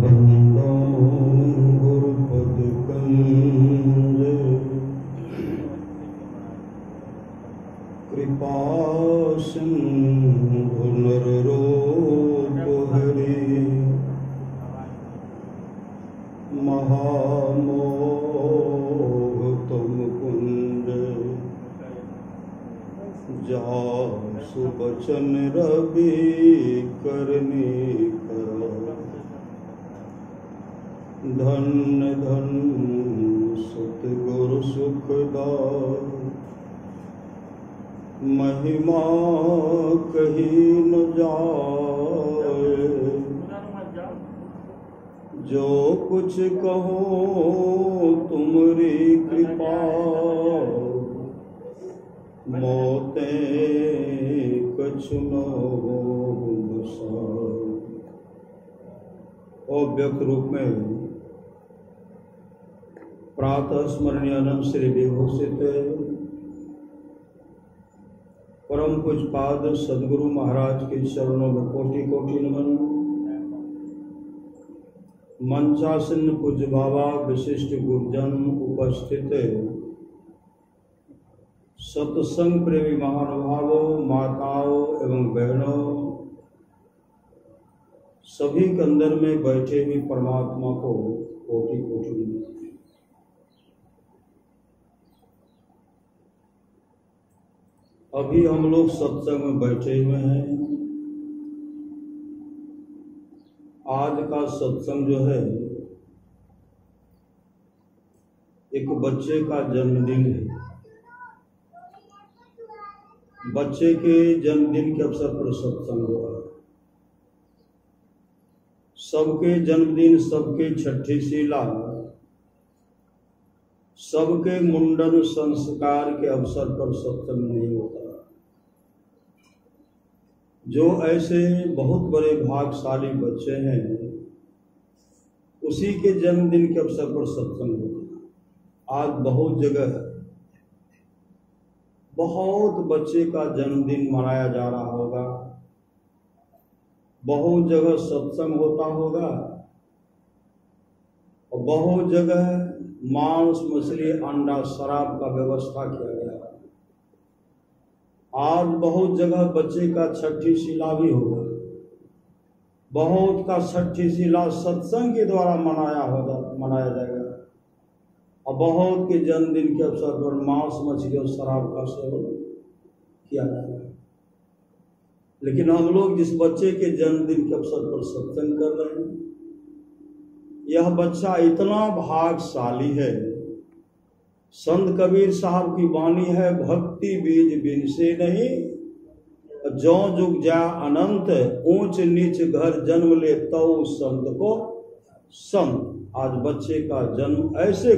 बंदो गुरुपद कंज कृपा सिंधु नर रूप हरि महामोह तुम कुंज जासु बचन रवि करनी करो धन्य धन्य सतगुरु सुखदाय महिमा कही न जाए जो कुछ कहो तुमरी कृपा मोते कछु न और व्यक्त रूप में प्रातः स्मरणीय अनंत श्री विभूषित परम पूज्यपाद सदगुरु महाराज के चरणों में कोटि कोटि नमन। मंचासन पूज्य बाबा विशिष्ट गुरुजन उपस्थित सत्संग प्रेमी महानुभावों माताओं एवं बहनों सभी के अंदर में बैठे हुए परमात्मा को कोटि कोटि नमन। अभी हम लोग सत्संग में बैठे हुए हैं। आज का सत्संग जो है एक बच्चे का जन्मदिन है। बच्चे के जन्मदिन के अवसर पर सत्संग हो रहा है। सबके जन्मदिन, सबके छठी शीला, सबके मुंडन संस्कार के अवसर पर सत्संग नहीं होता। जो ऐसे बहुत बड़े भाग्यशाली बच्चे हैं उसी के जन्मदिन के अवसर पर सत्संग होता है। आज बहुत जगह बहुत बच्चे का जन्मदिन मनाया जा रहा होगा, बहुत जगह सत्संग होता होगा और बहुत जगह मांस मछली अंडा शराब का व्यवस्था किया गया है। आज बहुत जगह बच्चे का छठी शीला भी होगा, बहुत का छठी शीला सत्संग के द्वारा मनाया जाएगा और बहुत के जन्मदिन के अवसर पर मांस मछली और शराब का सेवन किया जाएगा। लेकिन हम लोग जिस बच्चे के जन्मदिन के अवसर पर सत्संग कर रहे हैं, यह बच्चा इतना भाग्यशाली है। संत कबीर साहब की वाणी है, भक्ति बीज बिन से नहीं, जो जुग जा अनंत, ऊंच नीच घर जन्म ले तो संत को संत। आज बच्चे का जन्म ऐसे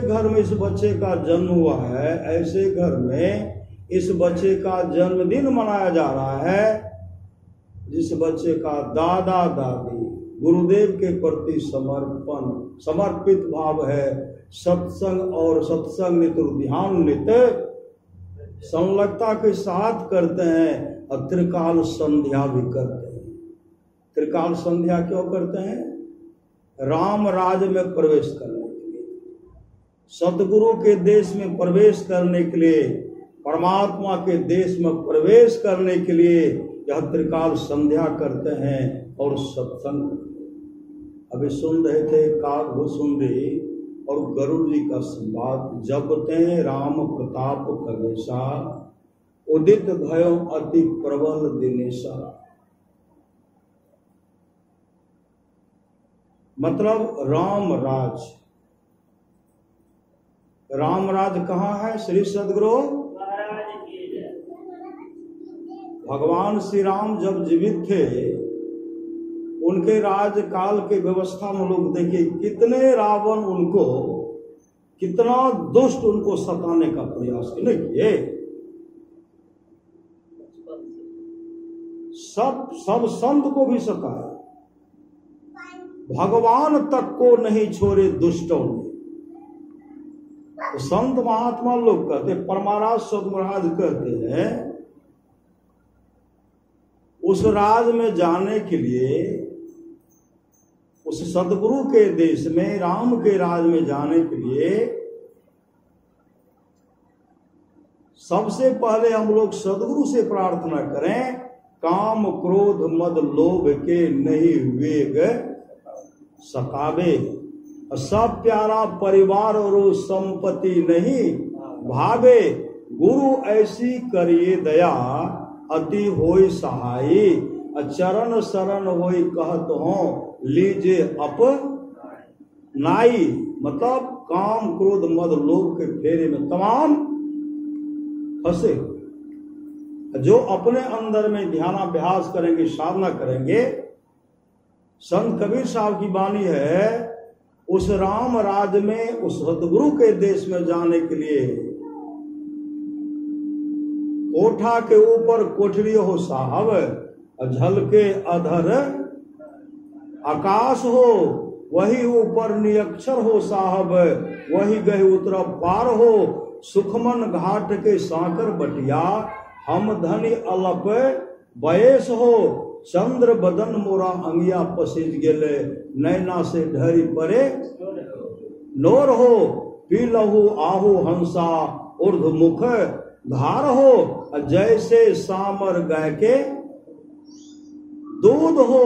घर में इस बच्चे का जन्म हुआ है, ऐसे घर में इस बच्चे का जन्मदिन मनाया जा रहा है जिस बच्चे का दादा दादी गुरुदेव के प्रति समर्पित भाव है। सत्संग और सत्संग नित्य ध्यान नित्य संलग्नता के साथ करते हैं और त्रिकाल संध्या भी करते हैं। त्रिकाल संध्या क्यों करते हैं? राम राज में प्रवेश करने के लिए, सतगुरु के देश में प्रवेश करने के लिए, परमात्मा के देश में प्रवेश करने के लिए यह त्रिकाल संध्या करते हैं और सत्संग। अभी सुन रहे थे काकभुसुंडी और गरुड़ जी का संवाद। जपते राम प्रताप खगेशा, उदित भयो अति प्रबल दिनेशा। मतलब राम राज कहाँ है? श्री सदगुरु भगवान श्री राम जब जीवित थे उनके राजकाल के व्यवस्था में लोग देखिए कितने रावण उनको, कितना दुष्ट उनको सताने का प्रयास किए। सब संत को भी सताया, भगवान तक को नहीं छोड़े दुष्टों ने। तो संत महात्मा लोग कहते, परमाराज सत महाराज कहते हैं उस राज में जाने के लिए, उस सदगुरु के देश में, राम के राज में जाने के लिए सबसे पहले हम लोग सदगुरु से प्रार्थना करें, काम क्रोध मद लोभ के नहीं वेग सकावे, सब प्यारा परिवार और संपत्ति नहीं भावे, गुरु ऐसी करिए दया अति होय सहाई, चरण शरण होय कहत हो लीजे अप नाई। मतलब काम क्रोध मद लोभ के फेरे में तमाम फंसे। जो अपने अंदर में ध्यानाभ्यास करेंगे, साधना करेंगे, संत कबीर साहब की वाणी है, उस राम राज में, उस सदगुरु के देश में जाने के लिए कोठा के ऊपर कोठरी हो साहब, झलके अधर आकाश हो, वही ऊपर नियक्षर हो साहब, वही गए उतर पार हो, सुखमन घाट के सांकर बटिया, हम धनी अलप बयस हो, चंद्र बदन मोरा अंगिया पसीज गेले, नैना से ढरी परे नोर हो, पी लहू आहू हंसा ऊर्ध मुख धार हो, जैसे सामर गाय के दूध हो,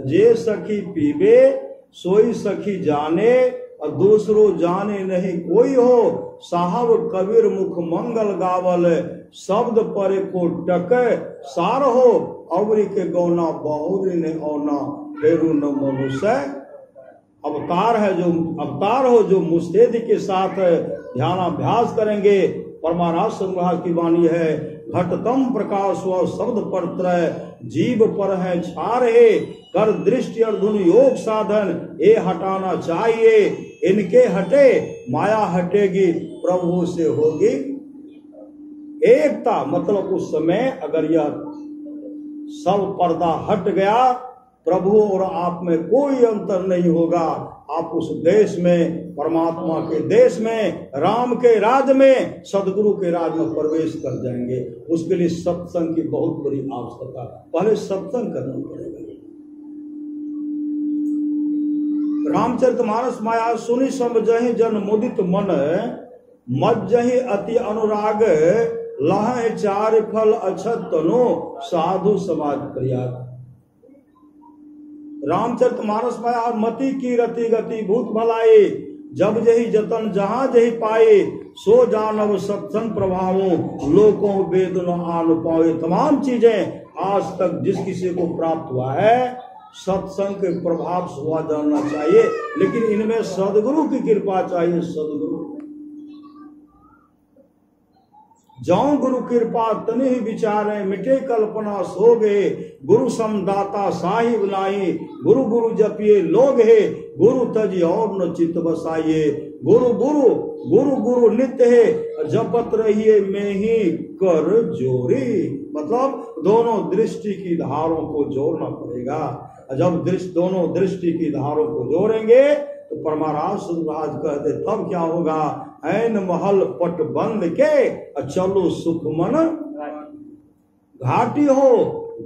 जे सखी पीबे सोई सखी जाने, और दूसरो जाने नहीं कोई हो, साहब कबीर मुख मंगल गावल, शब्द परे को टक सार हो, अवरी के गौना बहुरी ने औना, फेरू न मनुष्य अवतार है, जो अवतार हो, जो मुस्तैदी के साथ ध्यानाभ्यास करेंगे। परमाराज संग्रह की वाणी है, घटतम प्रकाश व शब्द पर त्रय, जीव पर है छार है, कर दृष्टि अर्जुन योग साधन, ये हटाना चाहिए, इनके हटे माया हटेगी, प्रभु से होगी एकता। मतलब उस समय अगर यह सब पर्दा हट गया, प्रभु और आप में कोई अंतर नहीं होगा। आप उस देश में, परमात्मा के देश में, राम के राज में, सदगुरु के राज में प्रवेश कर जाएंगे। उसके लिए सत्संग की बहुत बड़ी आवश्यकता, पहले सत्संग करना पड़ेगा। रामचरितमानस माया सुनि समझहि जन मुदित मन, मज्जहि अति अनुराग, लह चार फल अछत तनो, साधु समाज प्रयाग। रामचरितमानस माया मति की रति गति भूत भलाई, जब जही जतन जहां जही पाए, सो जानव सत्संग प्रभावों, लोकों वेद न आन पाए। तमाम चीजें आज तक जिस किसी को प्राप्त हुआ है, सत्संग के प्रभाव से हुआ जानना चाहिए, लेकिन इनमें सदगुरु की कृपा चाहिए। सदगुरु जौं गुरु कृपा तनि ही विचारे, मिटे कल्पना सो गए, गुरु समदाता साहिब लाई, गुरु गुरु जपिए लोग है, गुरु तज और न चित बसाइए, गुरु गुरु गुरु गुरु नित्य है, जपत रहिए में ही कर जोरी। मतलब दोनों दृष्टि की धारों को जोड़ना पड़ेगा। जब दोनों दृष्टि की धारों को जोड़ेंगे तो परमाराज सुखराज कहते, तब क्या होगा, ऐन महल पट बंद के चलो सुख मन घाटी हो,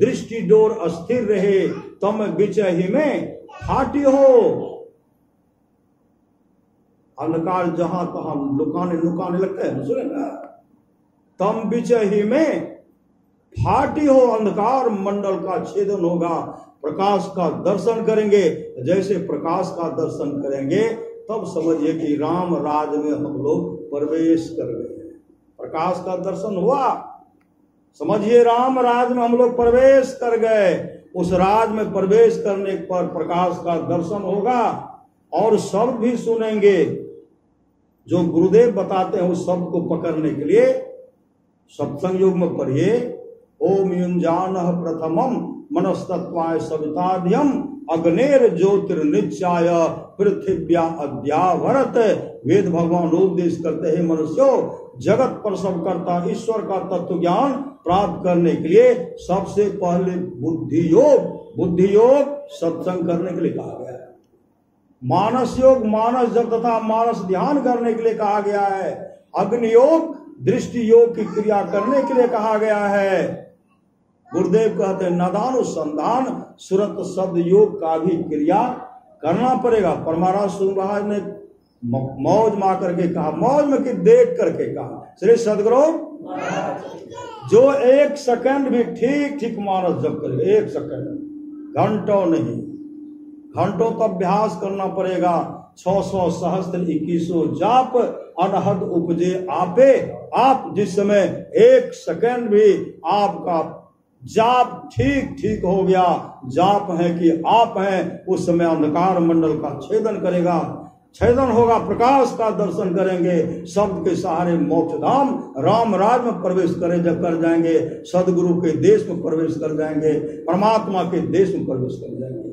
दृष्टि डोर अस्थिर रहे, तम बिचही में फाटी हो। अंधकार जहां तहां लुकाने लगता है, सुने ना, तम बिचही में फाटी हो, अंधकार मंडल का छेदन होगा, प्रकाश का दर्शन करेंगे। जैसे प्रकाश का दर्शन करेंगे तब समझिए कि राम राज में हम लोग प्रवेश कर गए। प्रकाश का दर्शन हुआ, समझिए राम राज में हम लोग प्रवेश कर गए। उस राज में प्रवेश करने पर प्रकाश का दर्शन होगा और शब्द भी सुनेंगे। जो गुरुदेव बताते हैं उस शब्द को पकड़ने के लिए सत्संग योग में पढ़िए, ओम युंजानः प्रथमम मनस्तत्वाय सविताध्यम, अग्नेर ज्योतिर्निचाय पृथिव्या अद्यावरत। वेद भगवान उपदेश करते हैं, मनुष्यों, जगत प्रसव करता ईश्वर का तत्व ज्ञान प्राप्त करने के लिए सबसे पहले बुद्धि योग सत्संग करने के लिए कहा गया है। मानस योग मानस जप तथा मानस ध्यान करने के लिए कहा गया है। अग्नि योग दृष्टि योग की क्रिया करने के लिए कहा गया है। गुरुदेव कहते हैं नादानुसंधान सुरत शब्द योग का भी क्रिया करना पड़ेगा। परमाराज सूर्य महाराज ने मौज मा करके कहा, मौज में कि देख करके कहा, श्री सदगुरु जो 1 सेकंड भी ठीक ठीक मानस जप करेगा, 1 सेकंड, घंटों नहीं, घंटों तो अभ्यास करना पड़ेगा। 600 सहस्त्र 2100 जाप अनहद उपजे आपे। आप जिस समय 1 सेकंड भी आपका जाप ठीक ठीक हो गया, जाप है कि आप हैं, उस समय अंधकार मंडल का छेदन करेगा, छेदन होगा, प्रकाश का दर्शन करेंगे, शब्द के सहारे मोक्ष धाम राम राज में प्रवेश कर जाएंगे, सदगुरु के देश में प्रवेश कर जाएंगे, परमात्मा के देश में प्रवेश कर जाएंगे।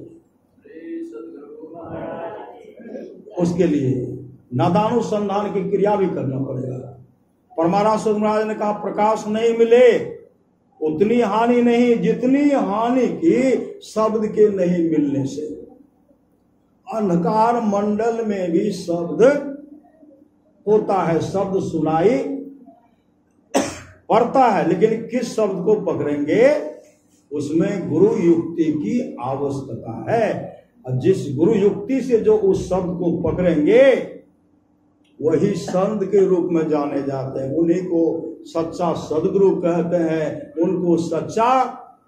उसके लिए नादानुसंधान की क्रिया भी करना पड़ेगा। परमाराज सूर्य महाराज ने कहा प्रकाश नहीं मिले उतनी हानि नहीं जितनी हानि की शब्द के नहीं मिलने से। अंधकार मंडल में भी शब्द होता है, शब्द सुनाई पड़ता है, लेकिन किस शब्द को पकड़ेंगे उसमें गुरु युक्ति की आवश्यकता है। और जिस गुरु युक्ति से जो उस शब्द को पकड़ेंगे वही संत के रूप में जाने जाते हैं, उन्हीं को सच्चा सदगुरु कहते हैं, उनको सच्चा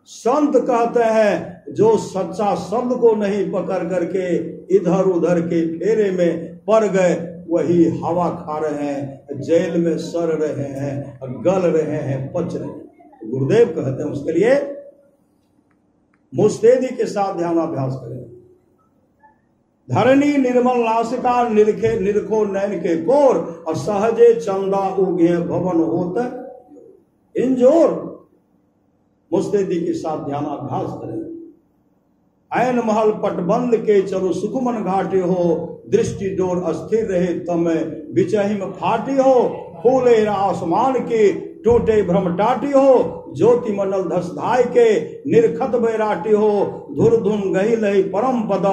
संत कहते हैं। जो सच्चा शब्द को नहीं पकड़ करके इधर उधर के फेरे में पड़ गए वही हवा खा रहे हैं, जेल में सड़ रहे हैं, गल रहे हैं, पच रहे हैं। गुरुदेव कहते हैं उसके लिए मुस्तैदी के साथ ध्यानाभ्यास करें। धरणी निर्मल नासिका निरखे निरखो नैन के कोर, और सहजे चंदा उगे भवन होत इंजोर। मुस्तैदी के साथ ध्यानाभ्यास करें। ऐन महल पटबंद के चलो सुकुमन घाटे हो, दृष्टि डोर अस्थिर रहे तमें बिचहिम फाटी हो। फूले आसमान के टूटे भ्रम टाटी हो, ज्योति मंडल धस धाय के निर्खत बैराटी हो। धुर धुन गही लही परम पद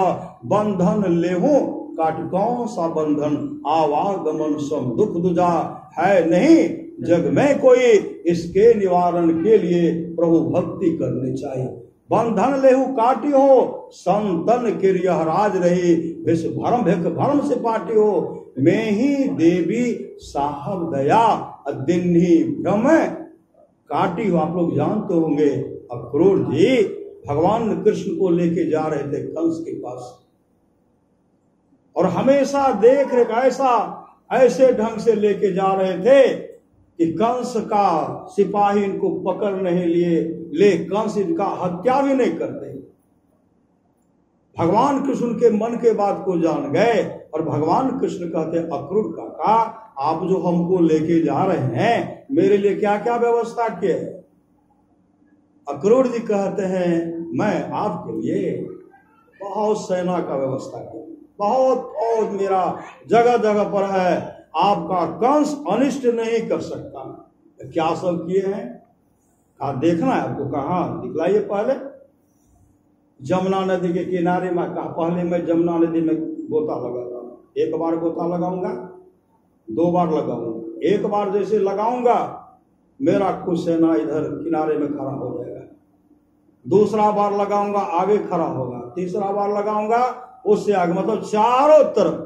बंधन लेहू, काट कौन सा बंधन आवागमन सम दुख दुजा है नहीं जग में कोई। इसके निवारण के लिए प्रभु भक्ति करनी चाहिए। बंधन लेहू काटी हो, संतन किरियह राज रही, विष भरम भिक भरम से पाटी हो। मैं ही देवी साहब दया दिन्ही भ्रम काटी हो। आप लोग जानते होंगे अक्रूर जी भगवान कृष्ण को लेके जा रहे थे कंस के पास, और हमेशा देख रेख ऐसे ढंग से लेके जा रहे थे कि कंस का सिपाही इनको पकड़ नहीं ले कंस इनका हत्या भी नहीं करते। भगवान कृष्ण के मन के बात को जान गए और भगवान कृष्ण कहते अक्रूर काका आप जो हमको लेके जा रहे हैं मेरे लिए क्या क्या व्यवस्था किए। अक्रूर जी कहते हैं मैं आपके लिए बहुत सेना का व्यवस्था किया, बहुत फौज मेरा जगह जगह पर है, आपका कंस अनिष्ट नहीं कर सकता। क्या सब किए हैं आप देखना है आपको, कहाँ दिखलाइए। पहले जमुना नदी के किनारे में कहा, पहले मैं जमुना नदी में गोता लगाता हूँ। 1 बार गोता लगाऊंगा, 2 बार लगाऊंगा। 1 बार जैसे लगाऊंगा मेरा कुछ सेना इधर किनारे में खड़ा हो जाएगा, दूसरा बार लगाऊंगा आगे खड़ा होगा, तीसरा बार लगाऊंगा उससे आगे, मतलब चारों तरफ।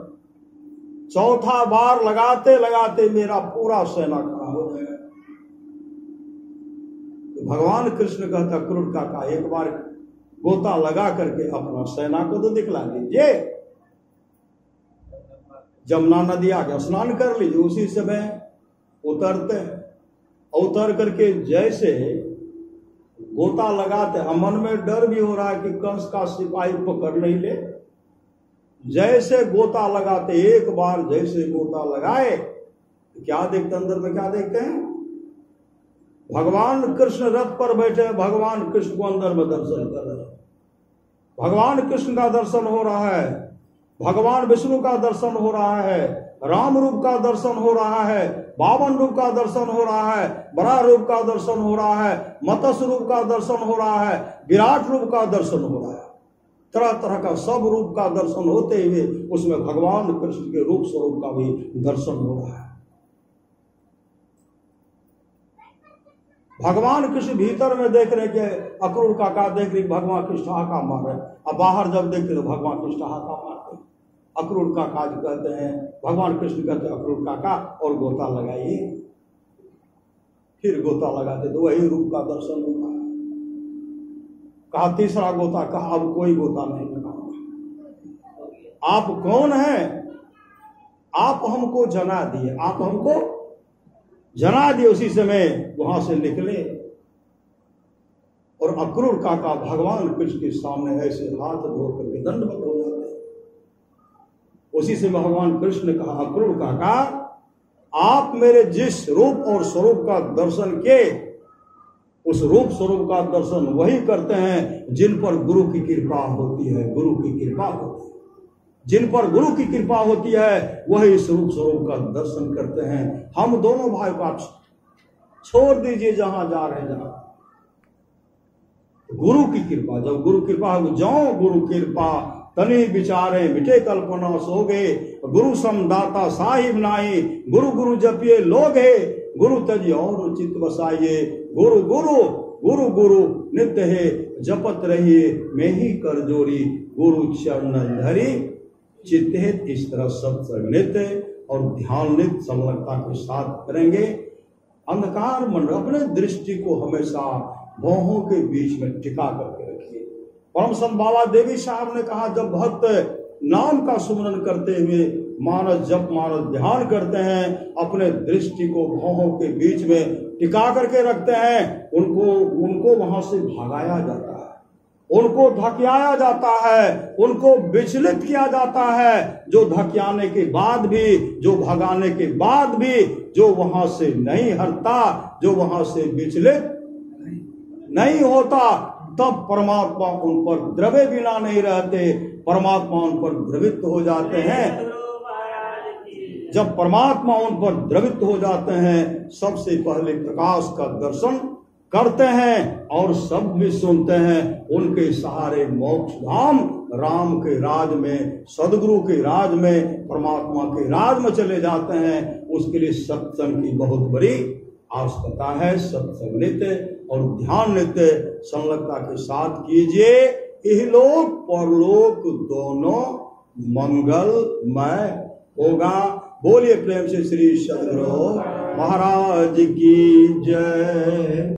चौथा बार लगाते लगाते मेरा पूरा सेना खड़ा हो जाएगा। तो भगवान कृष्ण कहता अक्रूर काका 1 बार गोता लगा करके अपना सेना को तो दिखला दीजिए। जमुना नदी आके स्नान कर लीजिए, उसी समय उतरते हैं। उतर करके जैसे गोता लगाते हैं, मन में डर भी हो रहा है कि कंस का सिपाही पकड़ नहीं ले। जैसे गोता लगाते 1 बार जैसे गोता लगाए क्या देखते, अंदर में क्या देखते हैं, भगवान कृष्ण रथ पर बैठे, भगवान कृष्ण को अंदर में दर्शन कर रहे हैं। भगवान कृष्ण का दर्शन हो रहा है, भगवान विष्णु का दर्शन हो रहा है, राम रूप का दर्शन हो रहा है, 52 रूप का दर्शन हो रहा है, बड़ा रूप का दर्शन हो रहा है, मत्स्य रूप का दर्शन हो रहा है, विराट रूप का दर्शन हो रहा है। तरह तरह का सब रूप का दर्शन होते हुए उसमें भगवान कृष्ण के रूप स्वरूप का भी दर्शन हो रहा है। भगवान कृष्ण भीतर में देख रहे कि अक्रूर काका देख रही भगवान कृष्ण हाका मार रहे, अब बाहर जब देखते तो भगवान कृष्ण हाका मारते। अक्रूर काका कहते हैं, भगवान कृष्ण कहते हैं अक्रूर काका और गोता लगाइए। फिर गोता लगाते तो वही रूप का दर्शन होता है। कहा तीसरा गोता, कहा अब कोई गोता नहीं लगाऊंगा। आप कौन हैं? आप हमको जना दिए, आप हमको जना दिए। उसी समय वहां से निकले और अक्रूर काका भगवान कृष्ण के सामने ऐसे हाथ धोकर के दंडवत हो जाते। उसी से भगवान कृष्ण ने कहा अक्रूर काका, आप मेरे जिस रूप और स्वरूप का दर्शन किए, उस रूप स्वरूप का दर्शन वही करते हैं जिन पर गुरु की कृपा होती है। गुरु की कृपा होती है, जिन पर गुरु की कृपा होती है वही इस रूप स्वरूप का दर्शन करते हैं। हम दोनों भाई को छोड़ दीजिए, जहां जा रहे जहां गुरु की कृपा। जब गुरु कृपा हो जाओ, गुरु कृपा तनी विचारे मिटे कल्पना सोगे, गुरु समदाता साहिब नाही, गुरु गुरु जपिए लोगे, गुरु तजी और चित्त बसाइए, गुरु गुरु गुरु गुरु नित्य है जपत रहिए, मैं ही कर जोरी, गुरु चरण धरी चित्त। इस तरह सत्संग नित्य और ध्यान नित्य संलग्नता के साथ करेंगे। अंधकार मन अपने दृष्टि को हमेशा भौहों के बीच में टिका करके रखिए। परम संत बाबा देवी साहब ने कहा, जब भक्त नाम का सुमरन करते हुए मानस जप मानस ध्यान करते हैं, अपने दृष्टि को भौहों के बीच में टिका करके रखते हैं, उनको वहां से भगाया जाता है, उनको धकियाया जाता है, उनको विचलित किया जाता है। जो धकियाने के बाद भी, जो भगाने के बाद भी जो वहां से नहीं हटता, जो वहां से विचलित नहीं होता, तब परमात्मा उन पर द्रवे बिना नहीं रहते, परमात्मा उन पर द्रवित हो जाते हैं। जब परमात्मा उन पर द्रवित हो जाते हैं, सबसे पहले प्रकाश का दर्शन करते हैं और सब भी सुनते हैं। उनके सहारे मोक्ष धाम राम के राज में, सदगुरु के राज में, परमात्मा के राज में चले जाते हैं। उसके लिए सत्संग की बहुत बड़ी आवश्यकता है। सत्संग नित्य और ध्यान नित्य संलग्नता के साथ कीजिए। इहलोक परलोक दोनों मंगलमय होगा। बोलिए प्रेम से श्री सदगुरु महाराज की जय।